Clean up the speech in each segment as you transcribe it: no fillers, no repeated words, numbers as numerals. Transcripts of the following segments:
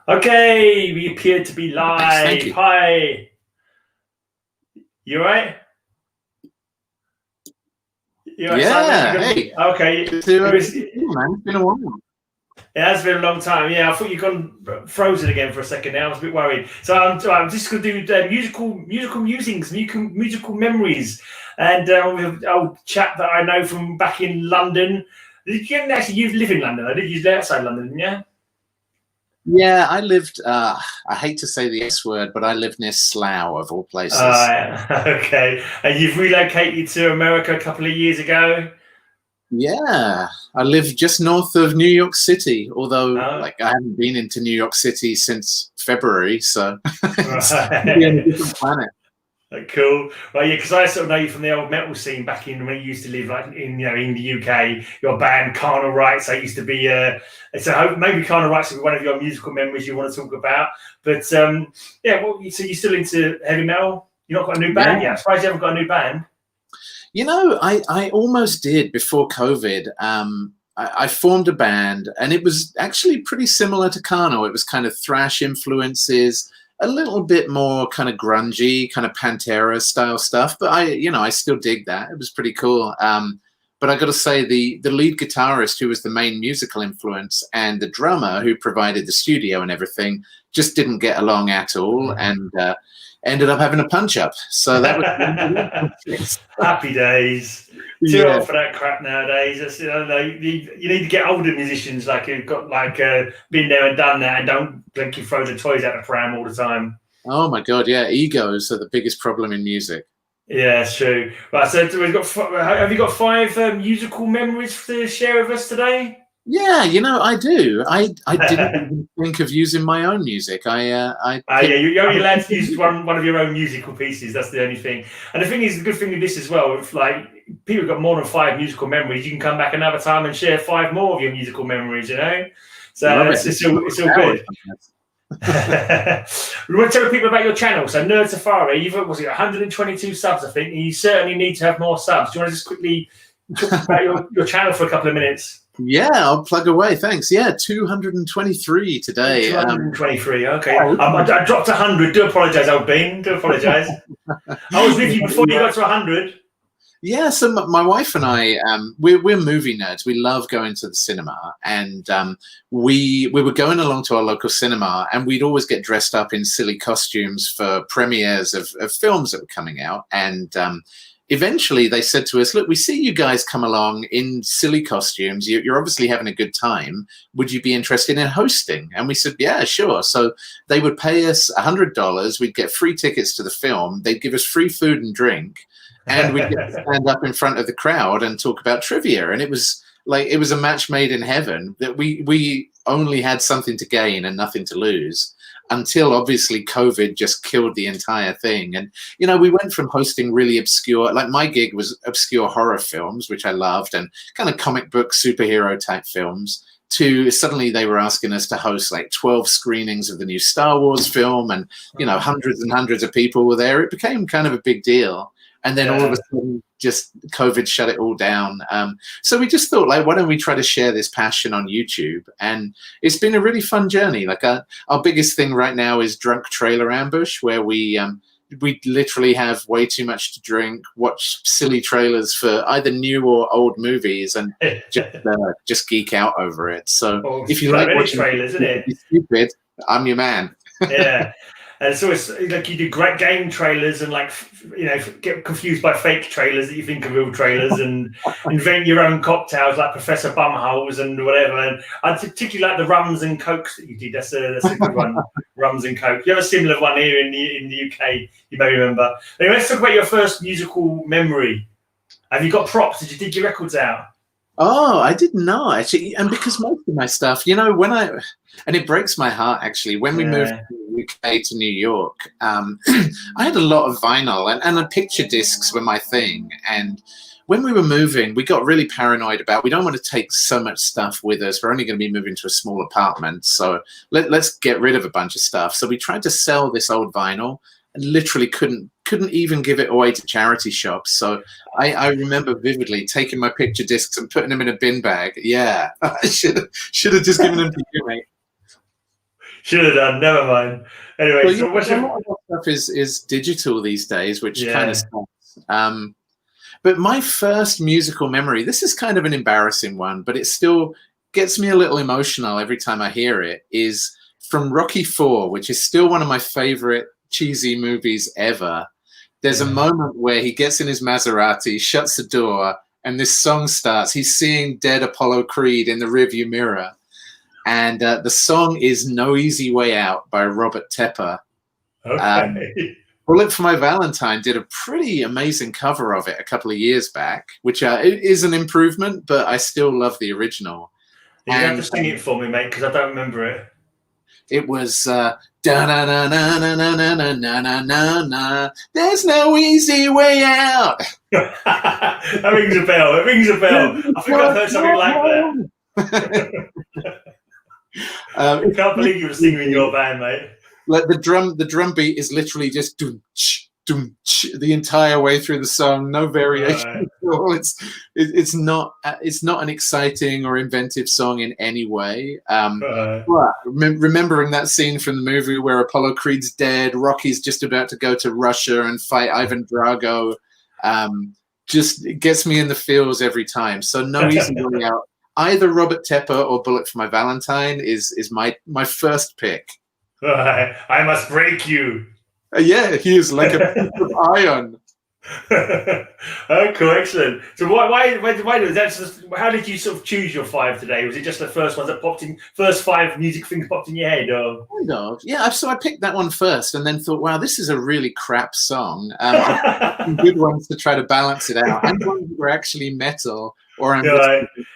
Okay, we appear to be Nice, thank live. you. Hi. You all right? You all right, Yeah, Simon? hey. Okay. Good to, It was, good to see you, man. It's been a while. it has been a long time. Yeah, I thought you'd gone frozen again for a second now. I was a bit worried. So I'm just going to do musical musings, musical memories. And with an old chap that I know from back in London. You live in London, I did you live outside London, didn't you? Yeah, I lived, I hate to say the S word, but I lived near Slough, of all places. Okay. And you've relocated to America a couple of years ago? Yeah, I live just north of New York City, although, Oh, like, I haven't been into New York City since February, so it's maybe on a right. different planet. Cool. Well, yeah, because I sort of know you from the old metal scene back in when you used to live like in the UK. Your band Carnal Rights. I used to be. So maybe Carnal Rights will be one of your musical memories you want to talk about. But yeah, well, so you're still into heavy metal? You've not got a new Yeah. band yet. I'm surprised you haven't got a new band. You know, I almost did before COVID. I formed a band, and it was actually pretty similar to Kano. It was kind of thrash influences, a little bit more kind of grungy, kind of Pantera style stuff. But I still dig that. It was pretty cool. But I got to say, the lead guitarist, who was the main musical influence, and the drummer, who provided the studio and everything, just didn't get along at all, and ended up having a punch up. So that was Happy days. Too yeah. old for that crap nowadays. You need to get older musicians like who've got been there and done that, and don't like you throw the toys out the pram all the time. Oh my God, yeah. Egos are the biggest problem in music. Yeah, it's true. Right, so have you got five musical memories to share with us today? Yeah, I do. I didn't even think of using my own music. I Yeah, picked you're only other allowed to people's use music. one of your own musical pieces. That's the only thing. And the thing is, the good thing with this as well, if like people have got more than five musical memories, you can come back another time and share five more of your musical memories. So Love it. it's all good. We want to tell people about your channel. So Nerd Safari, you've got 122 subs, I think. And you certainly need to have more subs. Do you want to just quickly talk about your channel for a couple of minutes? Yeah, I'll plug away. Thanks. Yeah, 223 today. 223. Okay, I dropped 100. Do apologise, old Bean. Do apologise. I was with you before you got to 100. Yeah, so my wife and I, we're movie nerds. We love going to the cinema, and we were going along to our local cinema, and we'd always get dressed up in silly costumes for premieres of films that were coming out. And eventually, they said to us, "Look, we see you guys come along in silly costumes. You're obviously having a good time. Would you be interested in hosting?" And we said, "Yeah, sure." So they would pay us $100. We'd get free tickets to the film. They'd give us free food and drink, and we'd get to stand up in front of the crowd and talk about trivia. And it was a match made in heaven, that we only had something to gain and nothing to lose, until obviously COVID just killed the entire thing. And we went from hosting really obscure, like my gig was obscure horror films, which I loved, and kind of comic book superhero type films, to suddenly they were asking us to host like 12 screenings of the new Star Wars film, and hundreds and hundreds of people were there. It became kind of a big deal. And then all of a sudden, just COVID shut it all down. So we just thought, like, why don't we try to share this passion on YouTube? And it's been a really fun journey. Like, our biggest thing right now is Drunk Trailer Ambush, where we literally have way too much to drink, watch silly trailers for either new or old movies, and just geek out over it. So if you like watching trailers, isn't it? Stupid, I'm your man. Yeah. And so it's like you do great game trailers and get confused by fake trailers that you think are real trailers, and invent your own cocktails like Professor Bumholes and whatever. And I particularly like the rums and cokes that you did. That's a good one. Rums and coke. You have a similar one here in the UK. You may remember. Anyway, let's talk about your first musical memory. Have you got props? Did you dig your records out? Oh, I didn't know, actually. And because most of my stuff, and it breaks my heart, actually, when we moved from the UK to New York, I had a lot of vinyl, and the picture discs were my thing. And when we were moving, we got really paranoid about, we don't want to take so much stuff with us. We're only going to be moving to a small apartment. So let's get rid of a bunch of stuff. So we tried to sell this old vinyl, and literally couldn't even give it away to charity shops. So I remember vividly taking my picture discs and putting them in a bin bag. Yeah, I should have just given them to you, mate. Should have done. Never mind. Anyway, Well, so what's a your... lot of that stuff is digital these days, which kind of Yeah. sucks. But my first musical memory, this is kind of an embarrassing one, but it still gets me a little emotional every time I hear it, is from Rocky IV, which is still one of my favorite cheesy movies ever. There's a moment where he gets in his Maserati, shuts the door, and this song starts. He's seeing dead Apollo Creed in the rearview mirror. And the song is No Easy Way Out by Robert Tepper. Okay. Bullet for My Valentine did a pretty amazing cover of it a couple of years back, which it is an improvement, but I still love the original. You have to sing it for me, mate, because I don't remember it. It was da na na na na na na na na na na na. There's no easy way out. That rings a bell. It rings a bell. I think I've heard something like that. I can't believe you were singing in your band, mate. Like the drum beat is literally just the entire way through the song, no variation. Right. It's not an exciting or inventive song in any way. But remembering that scene from the movie where Apollo Creed's dead, Rocky's just about to go to Russia and fight Ivan Drago, just gets me in the feels every time. So No Easy Way Out, either Robert Tepper or Bullet for My Valentine is my first pick. I must break you. Yeah, he is like a piece of iron. Oh, cool, excellent. So why was that? How did you sort of choose your five today? Was it just the first ones that popped in? First five music things popped in your head, or kind of? Yeah, so I picked that one first, and then thought, wow, this is a really crap song. Some good ones to try to balance it out, and ones that were actually metal. Or I'm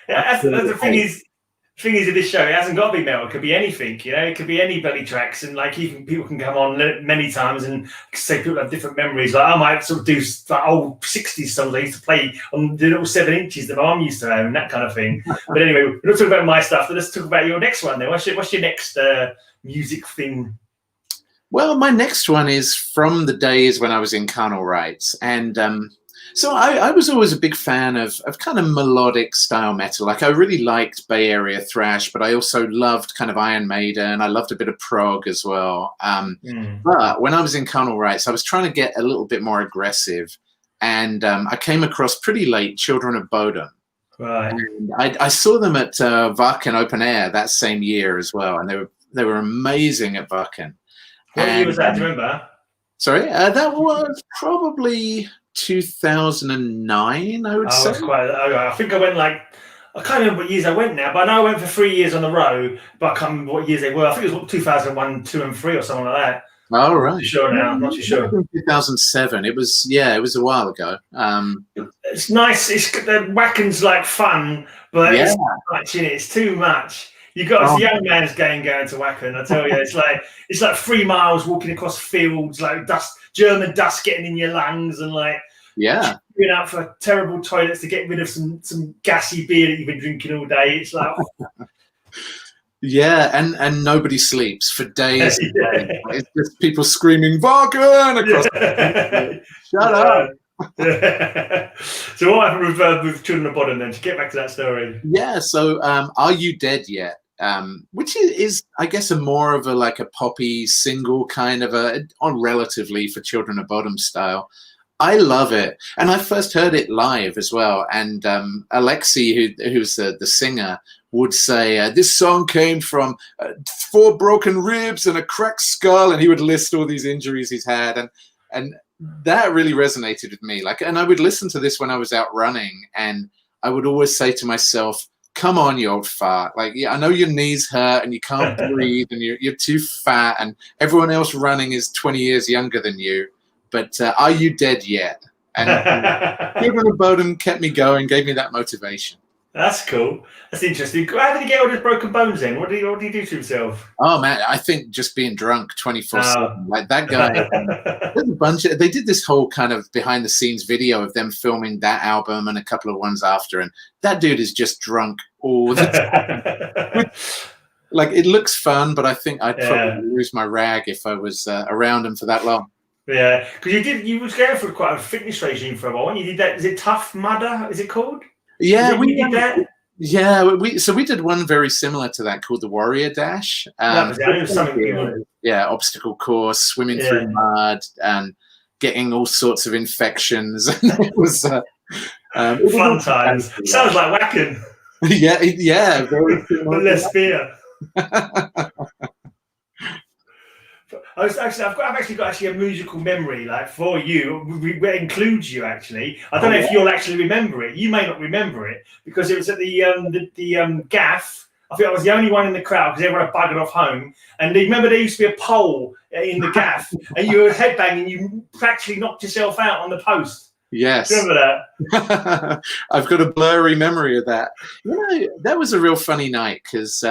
that's the thing is. Thing is, with this show, it hasn't got to be metal. It could be anything, you know. It could be any bloody tracks, and like even people can come on many times and say people have different memories. Like I might sort of do like old '60s songs I used to play on the little 7 inches that my mum used to have, and that kind of thing. But anyway, we're not talking about my stuff. But let's talk about your next one. Then, what's your next music thing? Well, my next one is from the days when I was in carnal rights, and so I was always a big fan of kind of melodic style metal. Like I really liked Bay Area thrash, but I also loved kind of Iron Maiden. I loved a bit of prog as well. But when I was in carnal rights, I was trying to get a little bit more aggressive, and I came across pretty late Children of Bodom. Right. And I saw them at Viking Open Air that same year as well, and they were amazing at Viking. What year was that? Do you remember? Sorry, that was probably 2009, I would say. I think I went I can't remember what years I went now, but I know I went for 3 years on the row, but I can't remember what years they were. I think it was 2001, 2 and 3 or something like that. Oh, right. I'm not sure now. I'm not too sure. 2007. It was a while ago. It's nice. The whacken's like fun, but it's too much in it. It's too much. You got a young man's going to Wacken. I tell you, it's like 3 miles walking across fields, like German dust getting in your lungs, and like going out for terrible toilets to get rid of some gassy beer that you've been drinking all day. It's like and nobody sleeps for days. It's just people screaming Wacken across. Shut up. So what happened with Children of Bodom then? To get back to that story. Yeah. So Are You Dead Yet? Which is I guess a more of a poppy single kind of on relatively for Children of Bodom style. I love it, and I first heard it live as well. And Alexi, who's the singer, would say this song came from 4 broken ribs and a cracked skull, and he would list all these injuries he's had, and that really resonated with me. And I would listen to this when I was out running, and I would always say to myself, come on, you old fart. I know your knees hurt and you can't breathe and you're too fat and everyone else running is 20 years younger than you. But are you dead yet? And Children of Bodom kept me going, gave me that motivation. That's cool. That's interesting. How did he get all his broken bones then? What did he do to himself? Oh man, I think just being drunk 24/7. Like that guy. There's a bunch of. They did this whole kind of behind the scenes video of them filming that album and a couple of ones after, and that dude is just drunk all the time. It looks fun, but I think I'd probably lose my rag if I was around him for that long. Yeah, because you was going for quite a fitness regime for a while. When you did that, is it Tough Mudder? Is it called? Yeah, we did that. Yeah, we did one very similar to that called the Warrior Dash. That was it. It was something people. Yeah, obstacle course, swimming through mud, and getting all sorts of infections. it was Fun times. Sounds like whacking. yeah, very but less beer. I've actually got a musical memory like for you. It includes you actually. I don't know if you'll actually remember it. You may not remember it because it was at the gaff. I think I was the only one in the crowd because everyone had buggered off home. And remember there used to be a pole in the gaff, and you were headbanging. You practically knocked yourself out on the post. Yes. Remember that? I've got a blurry memory of that. That was a real funny night because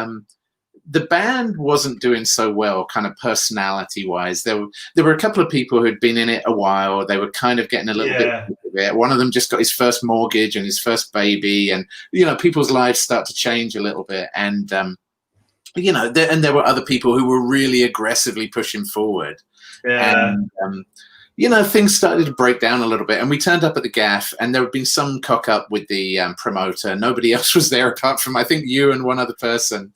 the band wasn't doing so well, kind of personality-wise. There were a couple of people who'd been in it a while. They were kind of getting a little bit of it. One of them just got his first mortgage and his first baby, and people's lives start to change a little bit. And there were other people who were really aggressively pushing forward. Yeah. And things started to break down a little bit, and we turned up at the gaff, and there had been some cock up with the promoter. Nobody else was there apart from I think you and one other person.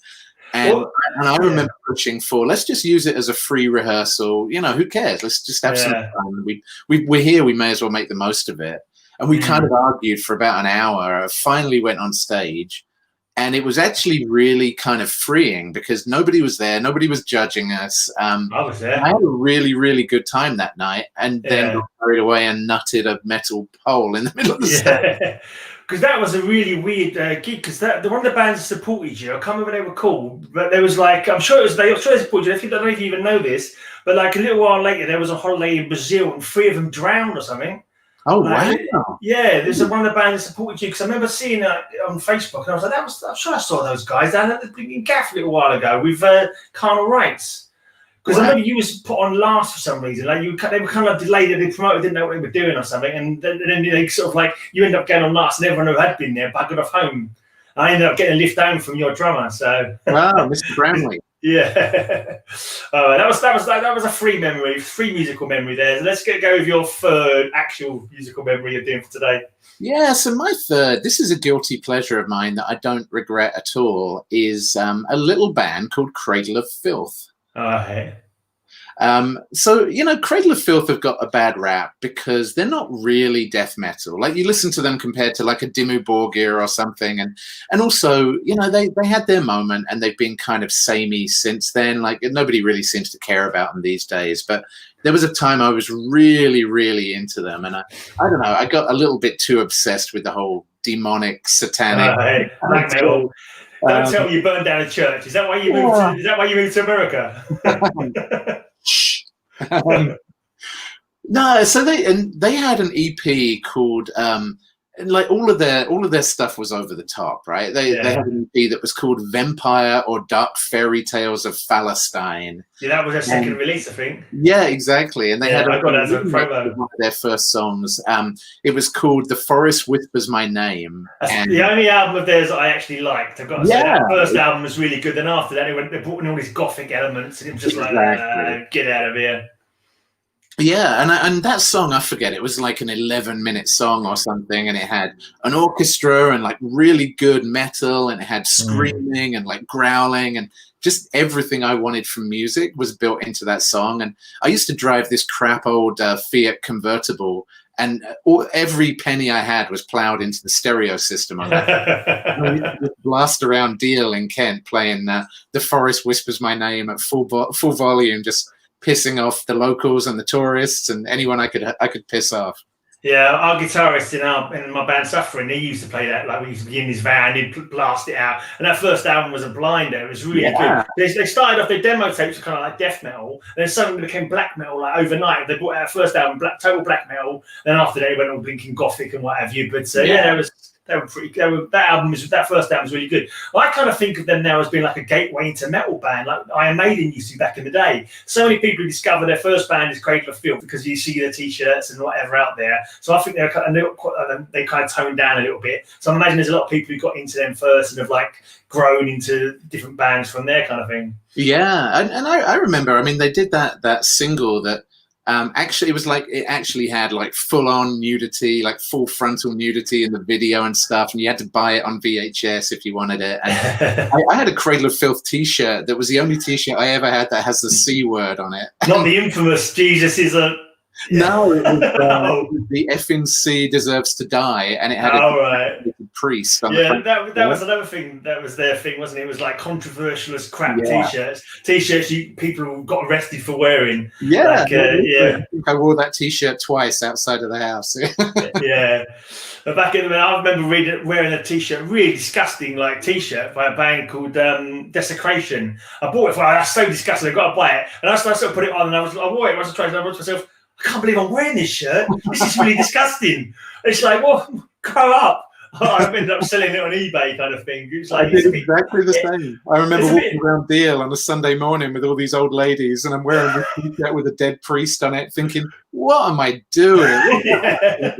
And I remember pushing for, let's just use it as a free rehearsal. Who cares? Let's just have some fun. We're here. We may as well make the most of it. And we kind of argued for about an hour. I finally went on stage, and it was actually really kind of freeing because nobody was there. Nobody was judging us. I was there. I had a really, really good time that night, and then got carried away and nutted a metal pole in the middle of the stage. Because that was a really weird gig. Because one of the bands that supported you, I can't remember what they were called, but there was like, I'm sure they supported you. I don't know if you even know this, but like a little while later, there was a holiday in Brazil, and 3 of them drowned or something. Oh wow! Yeah, there's one of the bands that supported you because I remember seeing that on Facebook, and I was like, I'm sure I saw those guys down at the gaff a little while ago with Carnal Rights. Because I remember you was put on last for some reason. Like they were kind of delayed, and the promoter didn't know what they were doing or something. And then they sort of like you end up getting on last, and everyone who had been there buggered off home. I ended up getting a lift down from your drummer. So wow, Mr. Bramley. Yeah, that was a free musical memory there. So let's go with your third actual musical memory you're doing for today. Yeah, so my third, this is a guilty pleasure of mine that I don't regret at all, is a little band called Cradle of Filth. Hey. So, Cradle of Filth have got a bad rap because they're not really death metal. Like you listen to them compared to like a Dimmu Borgir or something. And also, they had their moment and they've been kind of samey since then. Like nobody really seems to care about them these days. But there was a time I was really, really into them. And I don't know, I got a little bit too obsessed with the whole demonic, satanic. Black metal. Don't tell me you burned down a church. Is that why you moved? Is that why you moved to America? No, so they had an EP called and like all of their stuff was over the top, right? They had an EP that was called Vampire or Dark Fairy Tales of Palestine. Yeah, that was their second release, I think. Yeah, exactly. And they had I got that as a promo. One of their first songs. It was called "The Forest Whispers My Name." That's the only album of theirs that I actually liked. I've got to say that first album was really good. Then after that, they brought in all these gothic elements, and it was just like, get out of here. Yeah, and that song, I forget, it was like an 11-minute song or something, and it had an orchestra and like really good metal, and it had screaming and like growling, and just everything I wanted from music was built into that song. And I used to drive this crap old Fiat convertible, and every penny I had was plowed into the stereo system on that. Blast around Deal in Kent playing "The Forest Whispers My Name" at full volume, just pissing off the locals and the tourists and anyone I could piss off. Yeah, our guitarist in my band Suffering, he used to play that. Like we used to be in his van, he'd blast it out. And that first album was a blinder. It was really good. They started off their demo tapes were kind of like death metal, and then suddenly became black metal like overnight. They brought out their first album, total black metal. Then after that, they went all blinking gothic and what have you. But that first album was really good. I kind of think of them now as being like a gateway into metal band, like Iron Maiden used to be back in the day. So many people discover their first band is Cradle of Filth because you see their t-shirts and whatever out there. So I think they kind of toned down a little bit. So I imagine there's a lot of people who got into them first and have like grown into different bands from there kind of thing. Yeah, and I remember. I mean, they did that single that Actually, it actually had like full-on nudity, like full frontal nudity in the video and stuff, and you had to buy it on VHS if you wanted it. And I had a Cradle of Filth T-shirt that was the only T-shirt I ever had that has the C word on it. Not the infamous "Jesus is a." No, it was the effing C deserves to die, and it had a priest on the front. That was another thing that was their thing, wasn't it? It was like controversial as crap T-shirts people got arrested for wearing. Yeah, I think I wore that T-shirt twice outside of the house. Yeah. But back in the day, I remember wearing a T-shirt, really disgusting like T-shirt by a band called Desecration. I bought it for that's so disgusting. I got to buy it, and I sort of put it on, and I wore it. I was trying to myself. I can't believe I'm wearing this shirt. This is really disgusting. It's like, well, grow up. I ended up selling it on eBay, kind of thing. It's like, I did exactly the same. I remember walking around Deal on a Sunday morning with all these old ladies, and I'm wearing this T-shirt with a dead priest on it, thinking, "What am I doing?" I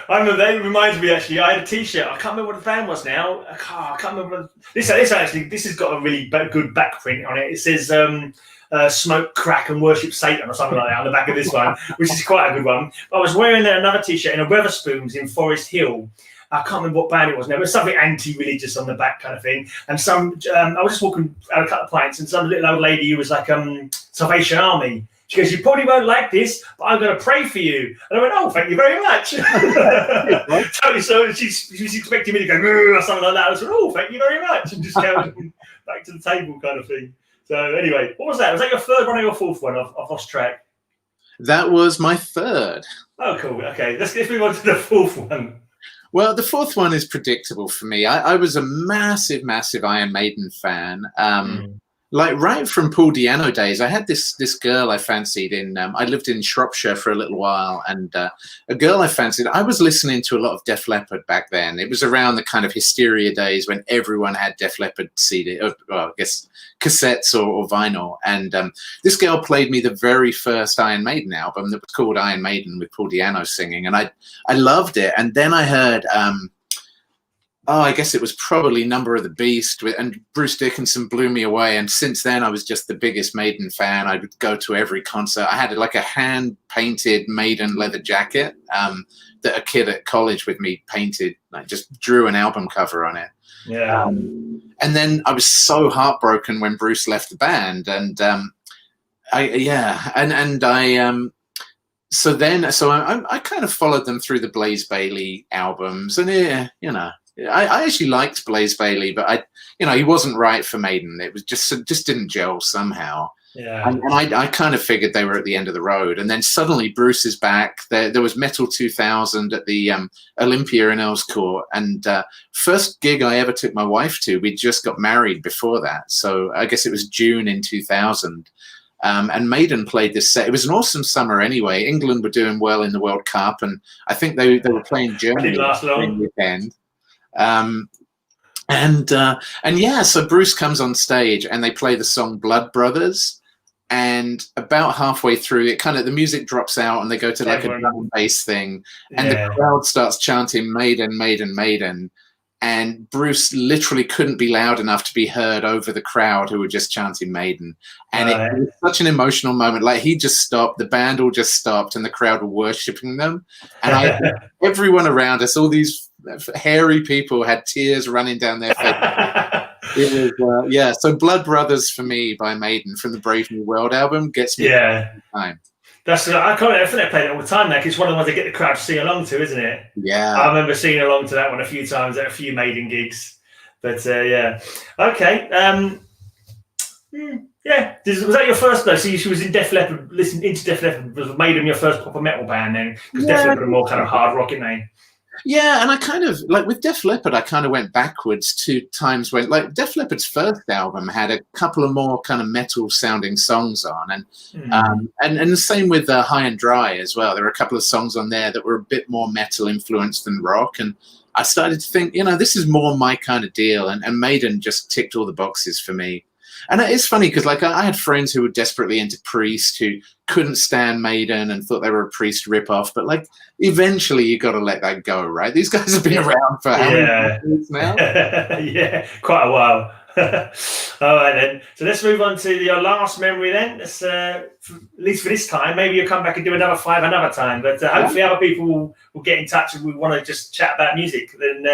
remember that. It reminds me, actually, I had a T-shirt. I can't remember what the band was now. I can't remember. This has got a really good backprint on it. It says. Smoke, crack, and worship Satan, or something like that on the back of this one, which is quite a good one. I was wearing another T-shirt in a Weatherspoons in Forest Hill. I can't remember what band it was now. It was something anti-religious on the back, kind of thing. And I was just walking out a couple of pints, and some little old lady who was like Salvation Army. She goes, "You probably won't like this, but I'm going to pray for you." And I went, "Oh, thank you very much." Totally. So she was expecting me to go or something like that. I was like, "Oh, thank you very much," and just carried back to the table, kind of thing. So anyway, what was that? Was that your third one or your fourth one? I've lost track. That was my third. Oh, cool. Okay, let's move on to the fourth one. Well, the fourth one is predictable for me. I was a massive, massive Iron Maiden fan. Like right from Paul Di'Anno days, I had this girl I fancied in. I lived in Shropshire for a little while, and a girl I fancied. I was listening to a lot of Def Leppard back then. It was around the kind of hysteria days when everyone had Def Leppard CD, well, I guess cassettes or vinyl. And this girl played me the very first Iron Maiden album that was called Iron Maiden with Paul Di'Anno singing, and I loved it. And then I heard. I guess it was probably Number of the Beast, and Bruce Dickinson blew me away. And since then, I was just the biggest Maiden fan. I would go to every concert. I had like a hand-painted Maiden leather jacket that a kid at college with me painted. I just drew an album cover on it. Yeah. And then I was so heartbroken when Bruce left the band, and so I kind of followed them through the Blaze Bayley albums, and I actually liked Blaze Bayley, but he wasn't right for Maiden. It was just didn't gel somehow. Yeah. And I kind of figured they were at the end of the road. And then suddenly Bruce is back. There was Metal 2000 at the Olympia in Earls Court. And first gig I ever took my wife to, we just got married before that. So I guess it was June in 2000. And Maiden played this set. It was an awesome summer anyway. England were doing well in the World Cup. And I think they were playing Germany in the weekend. So Bruce comes on stage and they play the song Blood Brothers, and about halfway through it the music drops out and they go to like a drum and bass thing, and the crowd starts chanting Maiden, Maiden, Maiden, and Bruce literally couldn't be loud enough to be heard over the crowd who were just chanting Maiden. And it was such an emotional moment. Like he just stopped, the band all just stopped, and the crowd were worshipping them. And everyone around us, all these hairy people, had tears running down their face. It was so Blood Brothers for me by Maiden from the Brave New World album gets me every time. I think they play it all the time now, 'cause it's one of the ones they get the crowd to sing along to, isn't it? Yeah, I remember singing along to that one a few times at a few Maiden gigs. But okay. Was that your first though? So she was in Def Leppard, listening into Def Leppard. Was Maiden your first proper metal band then? Because Def Leppard are more kind of hard rock, aren't they? Yeah, and I kind of, like with Def Leppard, I kind of went backwards to times when, like, Def Leppard's first album had a couple of more kind of metal-sounding songs on, and the same with High and Dry as well. There were a couple of songs on there that were a bit more metal-influenced than rock, and I started to think, this is more my kind of deal, and Maiden just ticked all the boxes for me. And it's funny because, like, I had friends who were desperately into Priest who couldn't stand Maiden and thought they were a Priest ripoff. But, like, eventually you got to let that go, right? These guys have been around for how many years now? Yeah, quite a while. All right then. So let's move on to your last memory then. Let's, at least for this time, maybe you'll come back and do another 5 another time. But hopefully other people will get in touch and we want to just chat about music. Then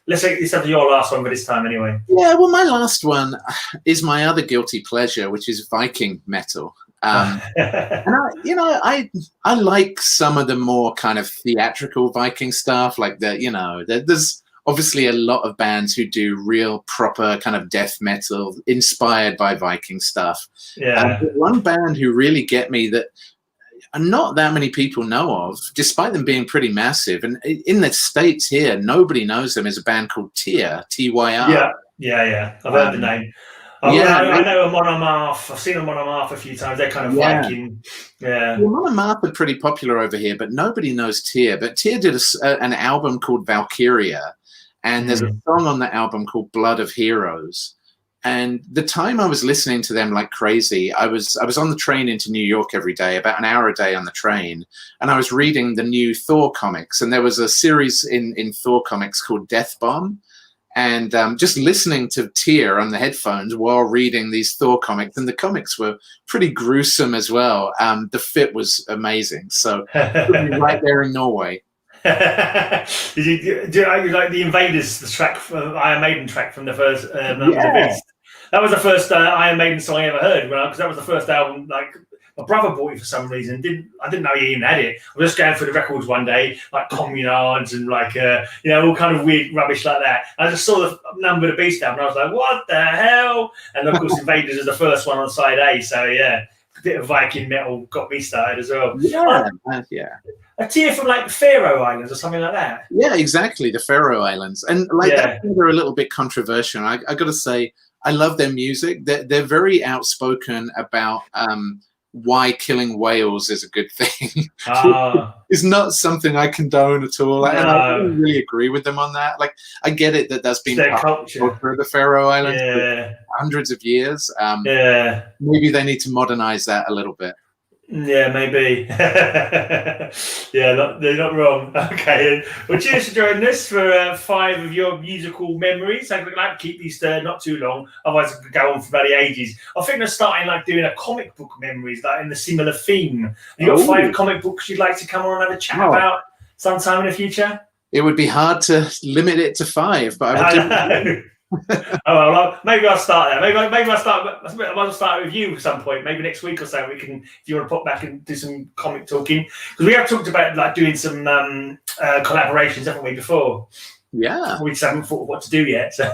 let's have your last one for this time anyway. Yeah, well, my last one is my other guilty pleasure, which is Viking Metal. And I like some of the more kind of theatrical Viking stuff, like there's obviously a lot of bands who do real proper kind of death metal inspired by Viking stuff. Yeah. One band who really get me that not that many people know of, despite them being pretty massive, and in the States here, nobody knows them, is a band called Tyr, Tyr. Yeah. I've heard the name. I know a Monomarth. I've seen a Monomarth a few times. They're kind of Viking. Yeah. Well, Monomarth are pretty popular over here, but nobody knows Tyr. But Tyr did an album called Valkyria, and there's a song on the album called Blood of Heroes. And the time I was listening to them like crazy, I was on the train into New York every day, about an hour a day on the train, and I was reading the new Thor comics. And there was a series in Thor comics called Death Bomb. And just listening to Tyr on the headphones while reading these Thor comics, and the comics were pretty gruesome as well. The fit was amazing. So right there in Norway. Do you like the Invaders, the track, Iron Maiden track from the first the Beast? That was the first Iron Maiden song I ever heard, because that was the first album. Like my brother bought it for some reason. I didn't know he even had it. I was just going through the records one day, like Communards and like all kind of weird rubbish like that. I just saw the Number of the Beast album, and I was like, what the hell? And of course, Invaders is the first one on side A. So yeah, a bit of Viking metal got me started as well. Yeah. A Tyr from like Faroe Islands or something like that. Yeah, exactly, the Faroe Islands, and they're a little bit controversial. I got to say, I love their music. They're very outspoken about why killing whales is a good thing. It's not something I condone at all. And I don't really agree with them on that. Like, I get it that that's been their culture for the Faroe Islands for hundreds of years. Maybe they need to modernize that a little bit. Yeah, maybe. They're not wrong. Okay. Well, cheers for joining us for 5 of your musical memories. I'd like to keep these not too long, otherwise it could go on for bloody ages. I think they're starting like doing a comic book memories, like in the similar theme. You got 5 comic books you'd like to come on and have a chat about sometime in the future? It would be hard to limit it to 5, but I would well, maybe I'll start there. Maybe I'll start with you at some point. Maybe next week or so. We can, if you want to pop back and do some comic talking, because we have talked about like doing some collaborations, haven't we, before? Yeah, we just haven't thought of what to do yet. So.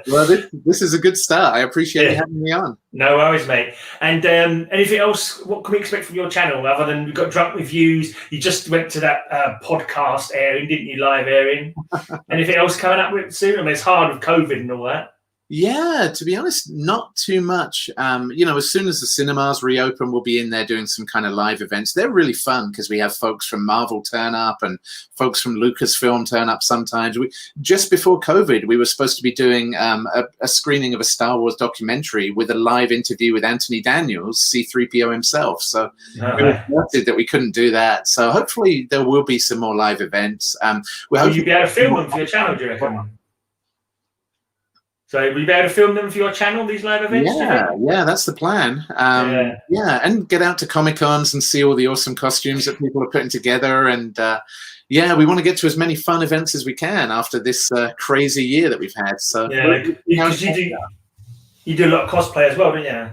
Well, this is a good start. I appreciate you having me on. No worries, mate. And anything else? What can we expect from your channel other than we've got drunk reviews? You just went to that podcast airing, didn't you? Live airing. Anything else coming up with soon? I mean, it's hard with COVID and all that. Yeah, to be honest, not too much. As soon as the cinemas reopen, we'll be in there doing some kind of live events. They're really fun because we have folks from Marvel turn up and folks from Lucasfilm turn up sometimes. Just before COVID, we were supposed to be doing a screening of a Star Wars documentary with a live interview with Anthony Daniels, C-3PO himself. So we were gutted that we couldn't do that. So hopefully there will be some more live events. Will you be able to film them for your channel, do you reckon? So will you be able to film them for your channel, these live events? Yeah, that's the plan. And get out to Comic-Cons and see all the awesome costumes that people are putting together. And we want to get to as many fun events as we can after this crazy year that we've had. So you do a lot of cosplay as well, don't you?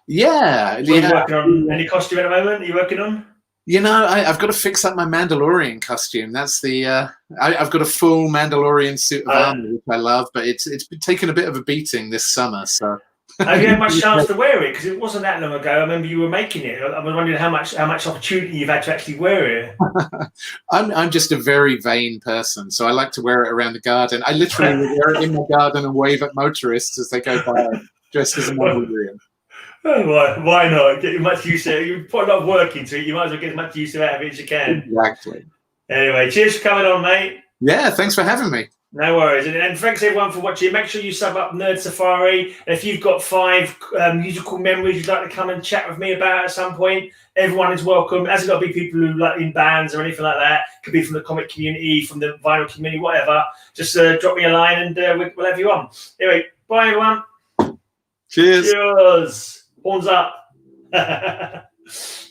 Yeah. Are you working on any costume at the moment? Are you working on? I've got to fix up my Mandalorian costume. That's I've got a full Mandalorian suit of armor, which I love, but it's been taking a bit of a beating this summer. So have you had much chance to wear it? Because it wasn't that long ago. I remember you were making it. I was wondering how much opportunity you've had to actually wear it. I'm just a very vain person, so I like to wear it around the garden. I literally wear it in my garden and wave at motorists as they go by, dressed as a Mandalorian. Why not? Get as much use to it. You put a lot of work into it. You might as well get as much use out of it as you can. Exactly. Anyway, cheers for coming on, mate. Yeah, thanks for having me. No worries. And thanks everyone for watching. Make sure you sub up Nerd Safari. And if you've got 5 musical memories you'd like to come and chat with me about at some point, everyone is welcome. It hasn't got to be people who like in bands or anything like that. It could be from the comic community, from the vinyl community, whatever. Just drop me a line and we'll have you on. Anyway, bye everyone. Cheers. Cheers. Horns up.